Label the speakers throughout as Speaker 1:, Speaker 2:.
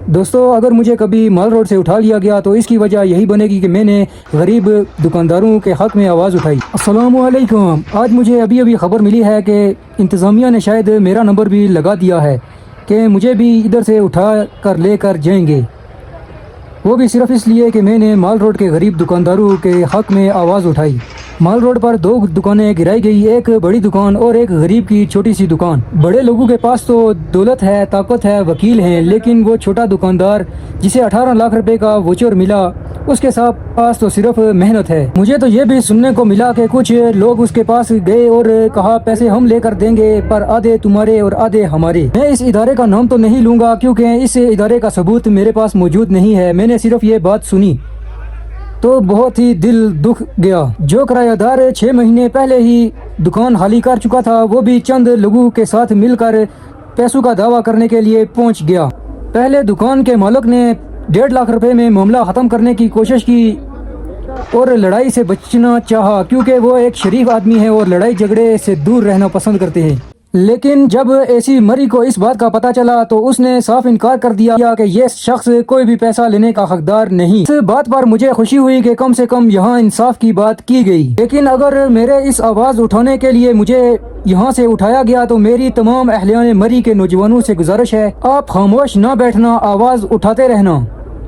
Speaker 1: دوستو اگر مجھے کبھی مال روڈ سے اٹھا لیا گیا تو اس کی وجہ یہی بنے گی کہ میں نے غریب دکانداروں کے حق میں آواز اٹھائی۔ السلام علیکم، آج مجھے ابھی خبر ملی ہے کہ انتظامیہ نے شاید میرا نمبر بھی لگا دیا ہے کہ مجھے بھی ادھر سے اٹھا کر لے کر جائیں گے، وہ بھی صرف اس لیے کہ میں نے مال روڈ کے غریب دکانداروں کے حق میں آواز اٹھائی۔ مال روڈ پر 2 دکانیں گرائی گئی، ایک بڑی دکان اور ایک غریب کی چھوٹی سی دکان۔ بڑے لوگوں کے پاس تو دولت ہے، طاقت ہے، وکیل ہیں، لیکن وہ چھوٹا دکاندار جسے 18 لاکھ روپے کا ووچر ملا، اس کے پاس تو صرف محنت ہے۔ مجھے تو یہ بھی سننے کو ملا کہ کچھ لوگ اس کے پاس گئے اور کہا پیسے ہم لے کر دیں گے پر آدھے تمہارے اور آدھے ہمارے۔ میں اس ادارے کا نام تو نہیں لوں گا کیونکہ اس ادارے کا ثبوت میرے پاس موجود نہیں ہے، میں نے صرف یہ بات سنی تو بہت ہی دل دکھ گیا۔ جو کرایہ دار 6 مہینے پہلے ہی دکان خالی کر چکا تھا وہ بھی چند لوگوں کے ساتھ مل کر پیسوں کا دعویٰ کرنے کے لیے پہنچ گیا۔ پہلے دکان کے مالک نے 1.5 لاکھ روپے میں معاملہ ختم کرنے کی کوشش کی اور لڑائی سے بچنا چاہا کیونکہ وہ ایک شریف آدمی ہے اور لڑائی جھگڑے سے دور رہنا پسند کرتے ہیں۔ لیکن جب ایسی مری کو اس بات کا پتہ چلا تو اس نے صاف انکار کر دیا کہ یہ شخص کوئی بھی پیسہ لینے کا حقدار نہیں۔ اس بات پر مجھے خوشی ہوئی کہ کم سے کم یہاں انصاف کی بات کی گئی، لیکن اگر میرے اس آواز اٹھانے کے لیے مجھے یہاں سے اٹھایا گیا تو میری تمام اہلیان مری کے نوجوانوں سے گزارش ہے، آپ خاموش نہ بیٹھنا، آواز اٹھاتے رہنا۔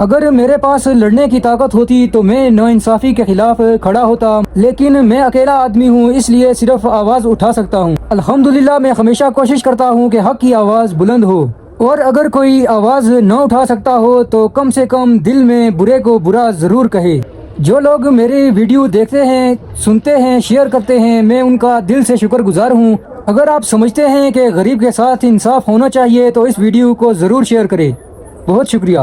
Speaker 1: اگر میرے پاس لڑنے کی طاقت ہوتی تو میں ناانصافی کے خلاف کھڑا ہوتا، لیکن میں اکیلا آدمی ہوں اس لیے صرف آواز اٹھا سکتا ہوں۔ الحمدللہ میں ہمیشہ کوشش کرتا ہوں کہ حق کی آواز بلند ہو، اور اگر کوئی آواز نہ اٹھا سکتا ہو تو کم سے کم دل میں برے کو برا ضرور کہے۔ جو لوگ میری ویڈیو دیکھتے ہیں، سنتے ہیں، شیئر کرتے ہیں، میں ان کا دل سے شکر گزار ہوں۔ اگر آپ سمجھتے ہیں کہ غریب کے ساتھ انصاف ہونا چاہیے تو اس ویڈیو کو ضرور شیئر کریں۔ بہت شکریہ۔